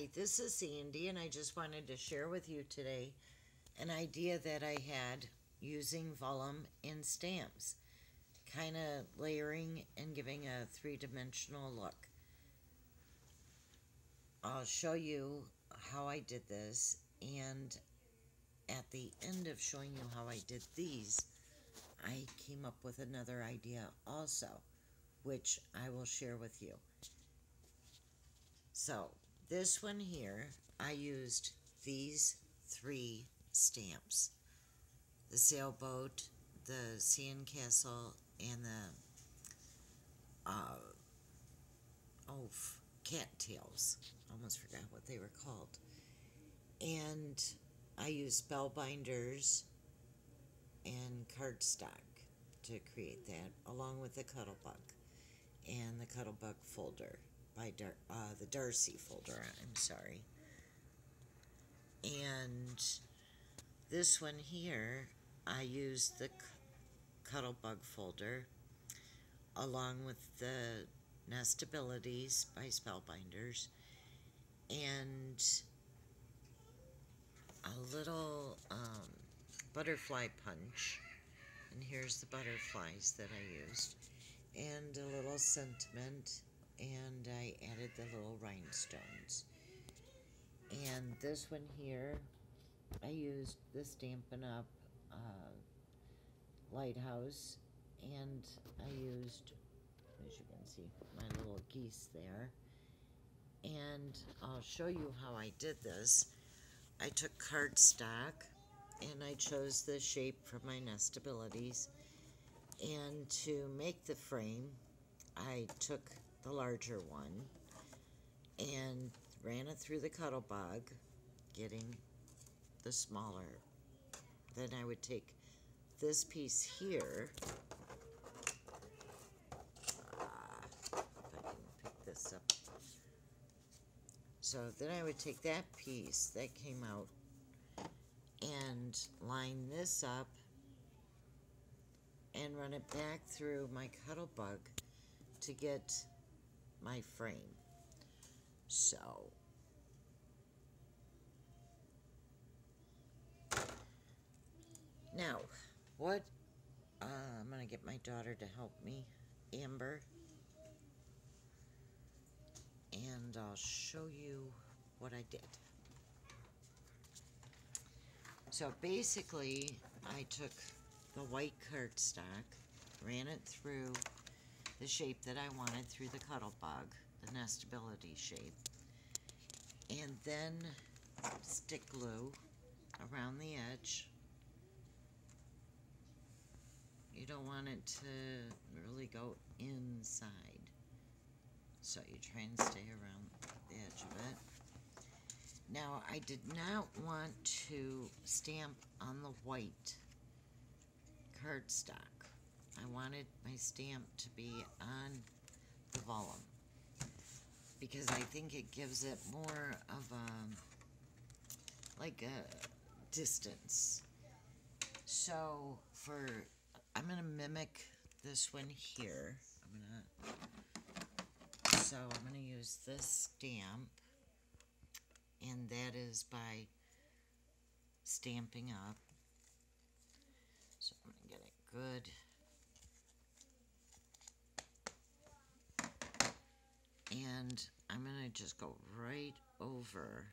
Hi, this is Sandy, and I just wanted to share with you today an idea that I had using vellum and stamps, kind of layering and giving a three-dimensional look. I'll show you how I did this, and at the end of showing you how I did these, I came up with another idea also, which I will share with you. So, this one here, I used these three stamps. The sailboat, the sandcastle, and the, cattails. Almost forgot what they were called. And I used spell binders and cardstock to create that, along with the Cuttlebug and the Cuttlebug folder by the Darcy folder, I'm sorry. And this one here, I used the Cuttlebug folder along with the Nestabilities by Spellbinders and a little butterfly punch. And here's the butterflies that I used. And a little sentiment, and I added the little rhinestones. And this one here, I used the Stampin' Up! Lighthouse, and I used, as you can see, my little geese there. And I'll show you how I did this. I took cardstock, and I chose the shape from my Nestabilities. And to make the frame, I took the larger one and ran it through the Cuttlebug, getting the smaller. Then I would take this piece here, if I can pick this up. So then I would take that piece that came out and line this up and run it back through my Cuttlebug to get my frame. So now what I'm gonna get my daughter to help me, Amber, and I'll show you what I did. So basically, I took the white cardstock, ran it through the shape that I wanted through the Cuttlebug, the Nestability shape, and then stick glue around the edge. You don't want it to really go inside, so you try and stay around the edge of it. Now, I did not want to stamp on the white cardstock. I wanted my stamp to be on the vellum because I think it gives it more of like a distance. So I'm gonna mimic this one here. So I'm gonna use this stamp, and that is by Stampin' Up. So I'm gonna get it good. And I'm gonna just go right over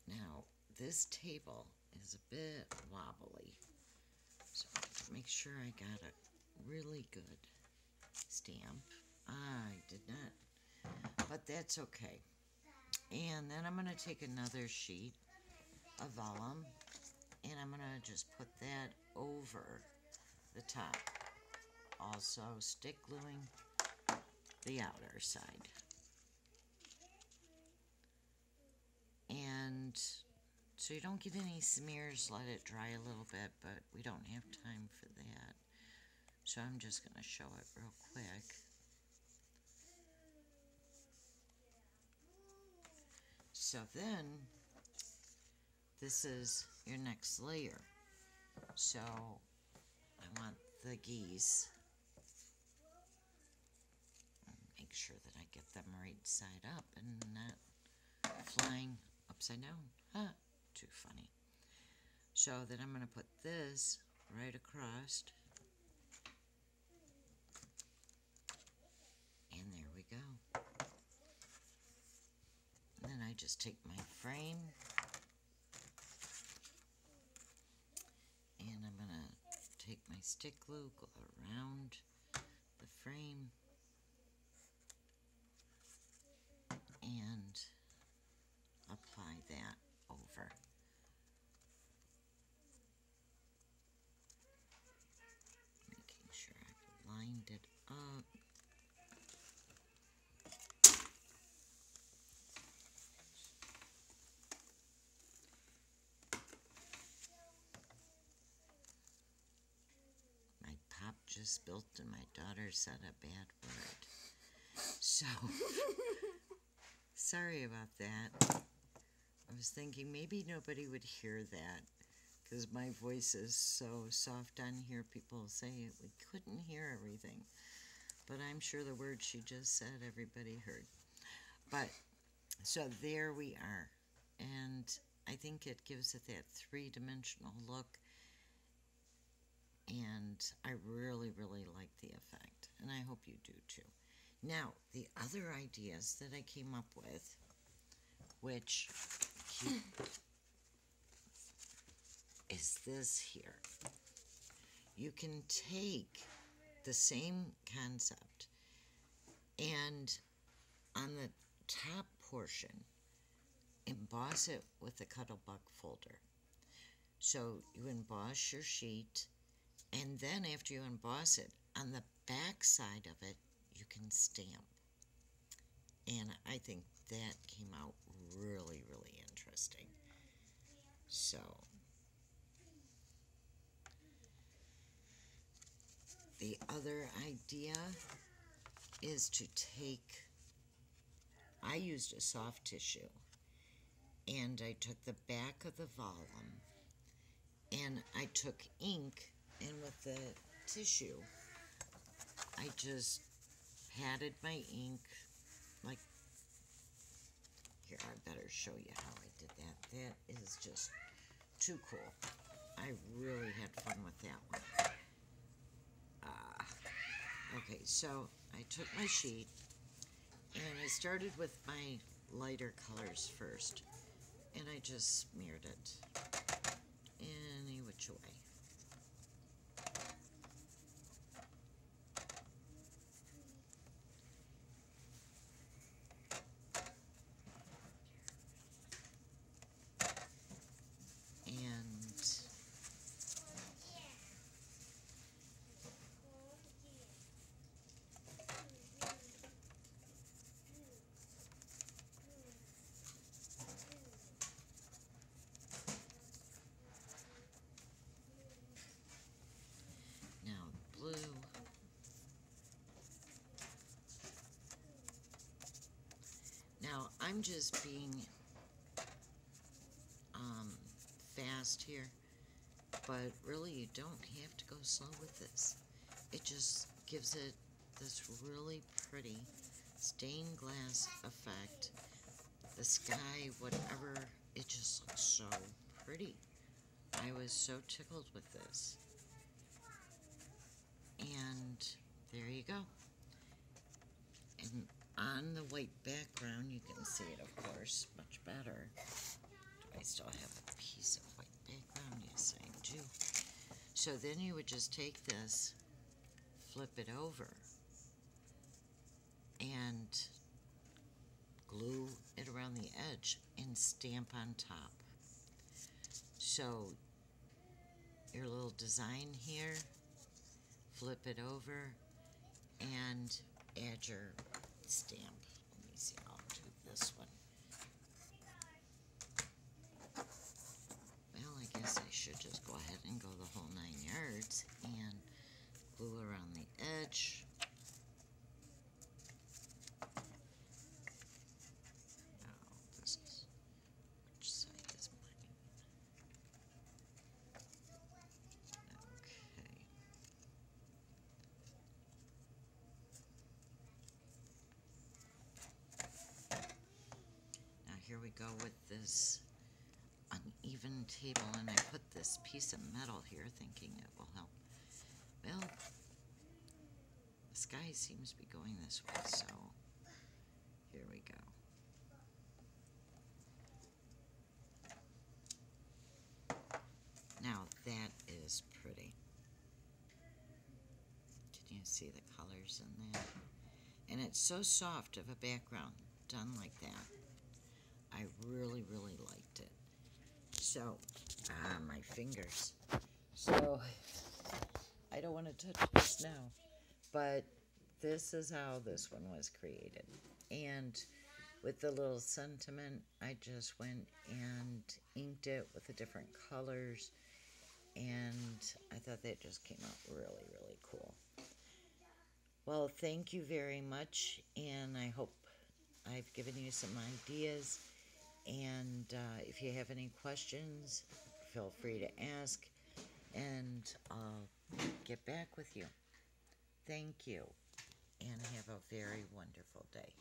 now. This table is a bit wobbly, so I have to make sure I got a really good stamp. I did not, but that's okay. And then I'm going to take another sheet of vellum, and I'm going to just put that over the top. Also stick gluing the outer side. And so you don't get any smears, let it dry a little bit, but we don't have time for that. So I'm just going to show it real quick. So then, this is your next layer. So I want the geese them right side up and not flying upside down. Huh, too funny. So then I'm going to put this right across. And there we go. And then I just take my frame and I'm going to take my stick glue, go around the frame and apply that over. Making sure I've lined it up. My pop just spilled and my daughter said a bad word. So, sorry about that. I was thinking maybe nobody would hear that because my voice is so soft on here. People say we couldn't hear everything. But I'm sure the words she just said everybody heard. But, so there we are. And I think it gives it that three-dimensional look. And I really, really like the effect. And I hope you do too. Now, the other ideas that I came up with, which is this here. You can take the same concept and on the top portion, emboss it with the Cuddlebuck folder. So you emboss your sheet, and then after you emboss it, on the back side of it, you can stamp. And I think that came out really, really interesting. So, the other idea is to take, I used a soft tissue, and I took the back of the Vellum, and I took ink, and with the tissue, I just patted my ink, like, here, I better show you how I did that. That is just too cool. I really had fun with that one. Okay, so I took my sheet, and I started with my lighter colors first, and I just smeared it any which way. Blue. Now, I'm just being fast here, but really you don't have to go slow with this. It just gives it this really pretty stained glass effect. The sky, whatever, it just looks so pretty. I was so tickled with this. And there you go. And on the white background, you can see it, of course, much better. Do I still have a piece of white background? Yes, I do. So then you would just take this, flip it over, and glue it around the edge and stamp on top. So your little design here, flip it over, and add your stamp. Let me see, I'll do this one. Well, I guess I should just go ahead and go the whole 9 yards and glue around the edge. Now, this is, which side is mine? Okay. we go with this uneven table, and I put this piece of metal here thinking it will help. Well, the sky seems to be going this way, so here we go. Now that is pretty. Can you see the colors in that? And it's so soft of a background done like that. I really, really liked it. So, my fingers. So, I don't want to touch this now, but this is how this one was created. And with the little sentiment, I just went and inked it with the different colors, and I thought that just came out really, really cool. Well, thank you very much, and I hope I've given you some ideas. And if you have any questions, feel free to ask, and I'll get back with you. Thank you, and have a very wonderful day.